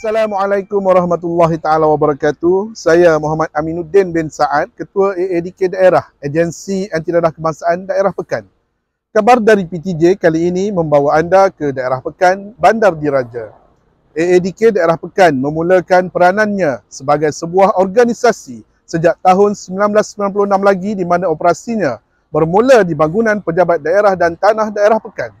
Assalamualaikum warahmatullahi taala wabarakatuh. Saya Muhammad Aminuddin bin Saad, Ketua AADK Daerah, Agensi Anti Dadah Kebangsaan Daerah Pekan. Kabar dari PTJ kali ini membawa anda ke Daerah Pekan, Bandar Diraja. AADK Daerah Pekan memulakan peranannya sebagai sebuah organisasi sejak tahun 1996 lagi, di mana operasinya bermula di bangunan Pejabat Daerah dan Tanah Daerah Pekan.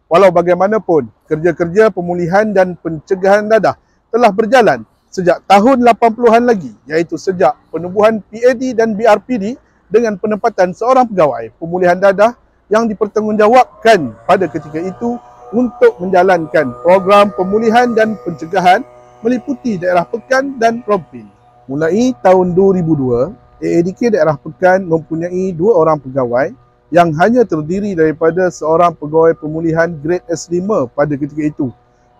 Walau bagaimanapun, kerja-kerja pemulihan dan pencegahan dadah telah berjalan sejak tahun 80-an lagi, iaitu sejak penubuhan PAD dan BRPD dengan penempatan seorang pegawai pemulihan dadah yang dipertanggungjawabkan pada ketika itu untuk menjalankan program pemulihan dan pencegahan meliputi Daerah Pekan dan Rompin. Mulai tahun 2002, AADK Daerah Pekan mempunyai 2 orang pegawai yang hanya terdiri daripada seorang pegawai pemulihan grade S5 pada ketika itu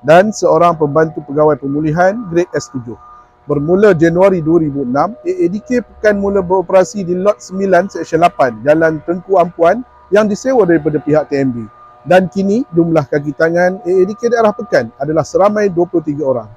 dan seorang pembantu pegawai pemulihan grade S7. Bermula Januari 2006, AADK Pekan mula beroperasi di Lot 9 Seksyen 8 Jalan Tengku Ampuan yang disewa daripada pihak TMB. Dan kini jumlah kaki tangan AADK Daerah Pekan adalah seramai 23 orang.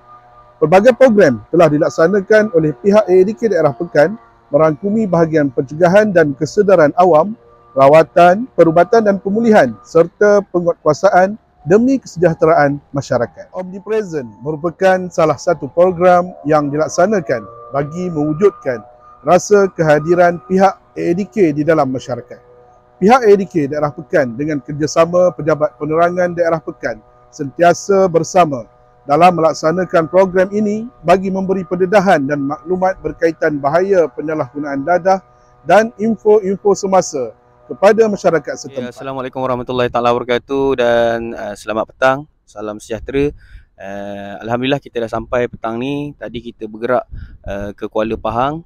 Pelbagai program telah dilaksanakan oleh pihak AADK Daerah Pekan merangkumi bahagian pencegahan dan kesedaran awam, rawatan, perubatan dan pemulihan serta penguatkuasaan demi kesejahteraan masyarakat. Omnipresent merupakan salah satu program yang dilaksanakan bagi mewujudkan rasa kehadiran pihak AADK di dalam masyarakat. Pihak AADK Daerah Pekan dengan kerjasama Pejabat Penerangan Daerah Pekan sentiasa bersama dalam melaksanakan program ini bagi memberi pendedahan dan maklumat berkaitan bahaya penyalahgunaan dadah dan info-info semasa kepada masyarakat setempat. Assalamualaikum warahmatullahi taala wabarakatuh dan selamat petang, salam sejahtera. Alhamdulillah kita dah sampai petang ni. Tadi kita bergerak ke Kuala Pahang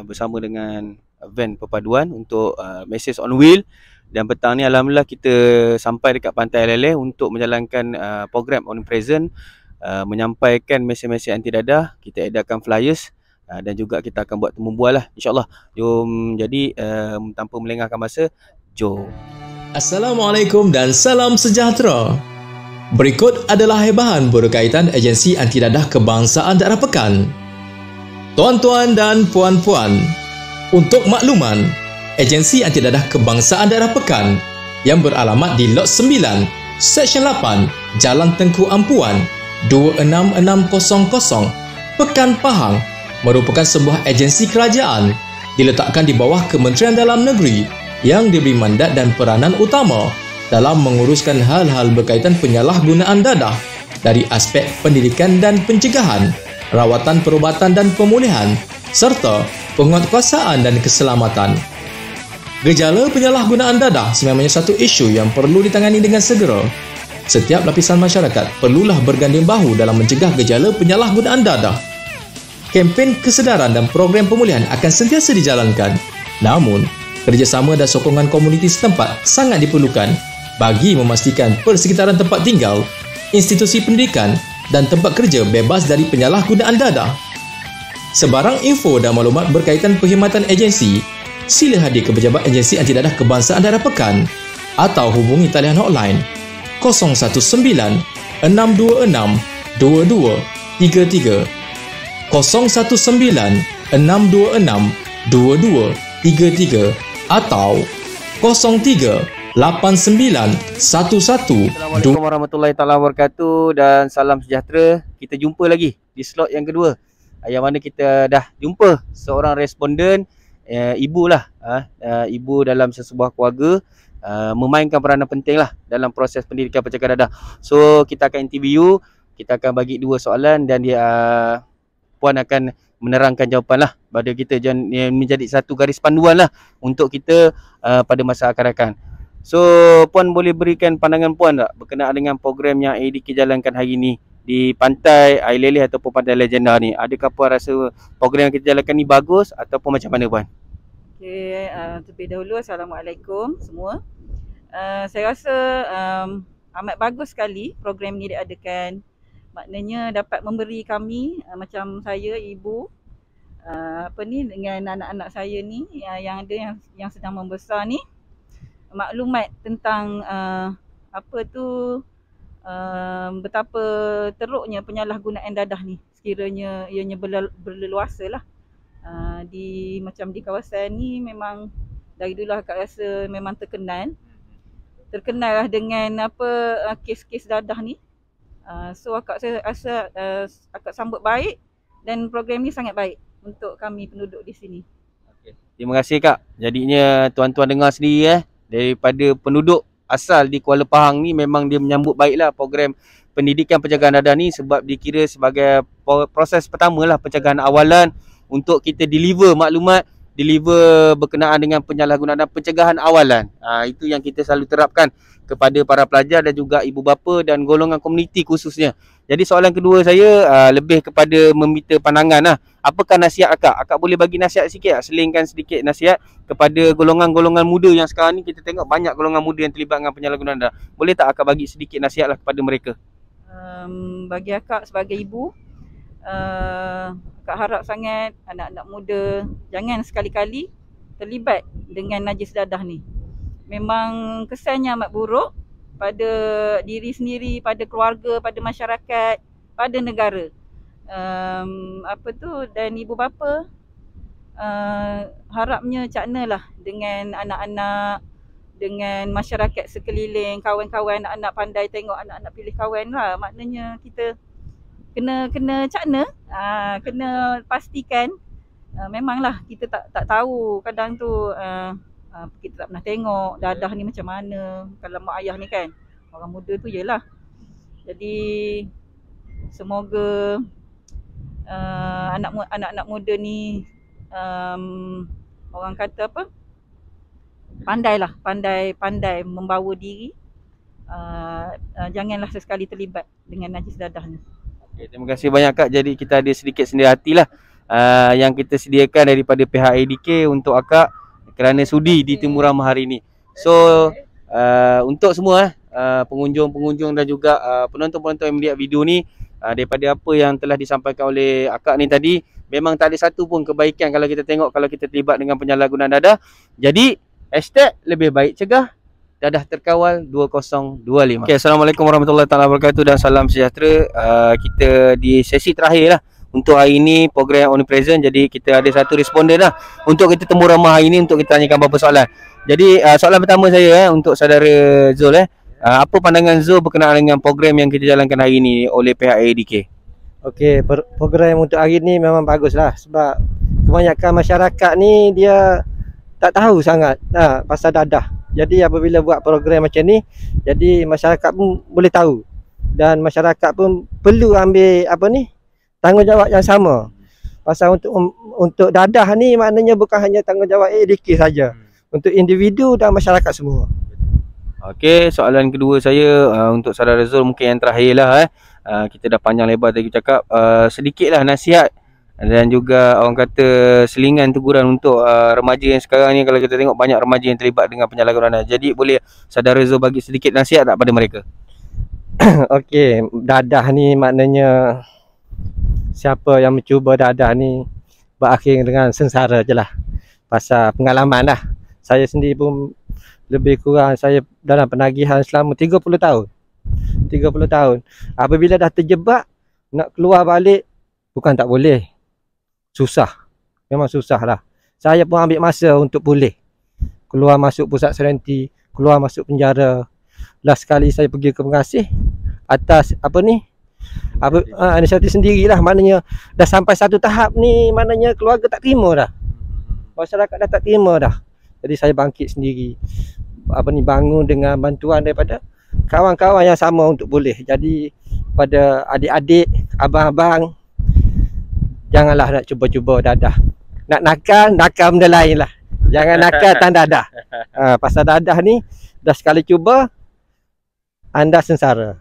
bersama dengan van perpaduan untuk Message on Wheel, dan petang ni alhamdulillah kita sampai dekat Pantai Leleh untuk menjalankan program Omnipresent, menyampaikan mesej-mesej anti dadah. Kita edarkan flyers dan juga kita akan buat temu bual lah, insyaAllah. Jom, jadi tanpa melengahkan masa, jom. Assalamualaikum dan salam sejahtera. Berikut adalah haibahan berkaitan Agensi Anti Dadah Kebangsaan Daerah Pekan. Tuan-tuan dan puan-puan, untuk makluman, Agensi Anti Dadah Kebangsaan Daerah Pekan yang beralamat di Lot 9, Seksyen 8, Jalan Tengku Ampuan, 26600, Pekan Pahang, merupakan sebuah agensi kerajaan diletakkan di bawah Kementerian Dalam Negeri yang diberi mandat dan peranan utama dalam menguruskan hal-hal berkaitan penyalahgunaan dadah dari aspek pendidikan dan pencegahan, rawatan, perubatan dan pemulihan serta penguatkuasaan dan keselamatan. Gejala penyalahgunaan dadah sememangnya satu isu yang perlu ditangani dengan segera. Setiap lapisan masyarakat perlulah berganding bahu dalam mencegah gejala penyalahgunaan dadah. Kempen kesedaran dan program pemulihan akan sentiasa dijalankan. Namun, kerjasama dan sokongan komuniti setempat sangat diperlukan bagi memastikan persekitaran tempat tinggal, institusi pendidikan dan tempat kerja bebas dari penyalahgunaan dadah. Sebarang info dan maklumat berkaitan perkhidmatan agensi, sila hadir ke Pejabat Agensi Anti Dadah Kebangsaan Daerah Pekan atau hubungi talian hotline 019 626 2233, 019 626 2233 atau 03 89 11 Assalamualaikum warahmatullahi taala wabarakatuh dan salam sejahtera. Kita jumpa lagi di slot yang kedua, yang mana kita dah jumpa seorang responden, ibu lah, ibu dalam sesebuah keluarga, memainkan peranan penting lah dalam proses pendidikan pencegahan dadah. So kita akan interview, kita akan bagi 2 soalan dan dia puan akan menerangkan jawapan lah pada kita, dan menjadi satu garis panduan lah untuk kita pada masa akan datang. So puan boleh berikan pandangan puan tak berkenaan dengan program yang AADK jalankan hari ni di Pantai Air Leleh ataupun Pantai Legenda ni? Adakah puan rasa program yang kita jalankan ni bagus ataupun macam mana puan? Okay, terlebih dahulu Assalamualaikum semua. Saya rasa amat bagus sekali program ni diadakan. Maknanya dapat memberi kami, macam saya, ibu, dengan anak-anak saya ni yang ada yang sedang membesar ni, maklumat tentang betapa teruknya penyalahgunaan dadah ni sekiranya ianya berleluasa lah. Macam di kawasan ni memang dari dulu akak rasa memang terkenal lah dengan kes-kes dadah ni. So akak rasa akak sambut baik dan program ni sangat baik untuk kami penduduk di sini. Terima kasih Kak. Jadinya tuan-tuan dengar sendiri daripada penduduk asal di Kuala Pahang ni memang dia menyambut baiklah program pendidikan pencegahan dadah ni sebab dikira sebagai proses pertama lah pencegahan awalan untuk kita deliver maklumat, deliver berkenaan dengan penyalahgunaan dan pencegahan awalan. Itu yang kita selalu terapkan kepada para pelajar dan juga ibu bapa dan golongan komuniti khususnya. Jadi soalan kedua saya lebih kepada meminta pandangan lah. Apakah nasihat akak? Akak boleh bagi nasihat sikit tak? Selingkan sedikit nasihat kepada golongan-golongan muda yang sekarang ni kita tengok banyak golongan muda yang terlibat dengan penyalahgunaan dadah. Boleh tak akak bagi sedikit nasihat lah kepada mereka? Bagi akak sebagai ibu, akak harap sangat anak-anak muda jangan sekali-kali terlibat dengan najis dadah ni. Memang kesannya amat buruk pada diri sendiri, pada keluarga, pada masyarakat, pada negara. Dan ibu bapa harapnya caknalah dengan anak-anak, dengan masyarakat sekeliling, kawan-kawan anak-anak pandai tengok anak-anak pilih kawan lah. Maknanya kita kena cakna, kena pastikan. Memanglah kita tak tahu kadang tu kita tak pernah tengok dadah ni macam mana kalau mak ayah ni kan. Orang muda tu jelah. Jadi semoga anak-anak muda ni orang kata apa? Pandai membawa diri. Janganlah sesekali terlibat dengan najis dadah ni. Okay, terima kasih banyak Kak. Jadi kita ada sedikit sendir hatilah yang kita sediakan daripada pihak ADK untuk akak kerana sudi di Temu Ramah hari ini. So untuk semua pengunjung-pengunjung dan juga penonton-penonton yang melihat video ni, daripada apa yang telah disampaikan oleh akak ni tadi, memang tak ada satu pun kebaikan kalau kita tengok kalau kita terlibat dengan penyalahgunaan dadah. Jadi #lebih baik cegah, dadah terkawal 2025. Okay, Assalamualaikum warahmatullahi wabarakatuh dan salam sejahtera. Kita di sesi terakhir lah untuk hari ini program Omnipresent. Jadi kita ada satu responden lah untuk kita Temu Ramah hari ini untuk kita tanyakan beberapa soalan. Jadi soalan pertama saya untuk saudara Zul apa pandangan Zul berkenaan dengan program yang kita jalankan hari ini oleh pihak ADK? Okey, program untuk hari ni memang baguslah sebab kebanyakan masyarakat ni dia tak tahu sangat pasal dadah. Jadi apabila buat program macam ni, jadi masyarakat pun boleh tahu dan masyarakat pun perlu ambil tanggungjawab yang sama. Pasal untuk dadah ni maknanya bukan hanya tanggungjawab ADK saja, untuk individu dan masyarakat semua. Okey, soalan kedua saya untuk saudara Zul mungkin yang terakhir lah. Kita dah panjang lebar tadi cakap, sedikitlah nasihat dan juga orang kata selingan teguran untuk remaja yang sekarang ni. Kalau kita tengok banyak remaja yang terlibat dengan penyalahgunaan. Jadi boleh saudara Zul bagi sedikit nasihat tak pada mereka? Okey, dadah ni maknanya siapa yang mencuba dadah ni berakhir dengan sengsara je lah. Pasal pengalaman lah. Saya sendiri pun lebih kurang saya dalam penagihan selama 30 tahun. 30 tahun. Apabila dah terjebak, nak keluar balik bukan tak boleh. Susah. Memang susah lah. Saya pun ambil masa untuk pulih. Keluar masuk pusat serenity, keluar masuk penjara. Last sekali saya pergi ke pengasih atas inisiatif sendirilah. Maknanya dah sampai satu tahap ni, maknanya keluarga tak terima dah. Masyarakat dah tak terima dah. Jadi saya bangkit sendiri. Bangun dengan bantuan daripada kawan-kawan yang sama untuk boleh. Jadi pada adik-adik, abang-abang, janganlah nak cuba-cuba dadah. Nak nakal benda lain lah. Jangan nakal tan dadah. Pasal dadah ni dah sekali cuba, anda sengsara.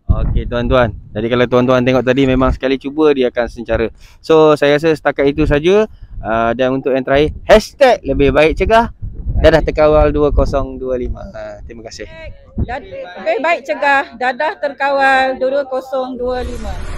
Okey tuan-tuan. Jadi kalau tuan-tuan tengok tadi memang sekali cuba dia akan sengsara. So saya rasa setakat itu saja. Dan untuk yang terakhir, #lebih baik cegah, dadah terkawal 2025. Terima kasih. Lebih baik cegah, dadah terkawal 2025.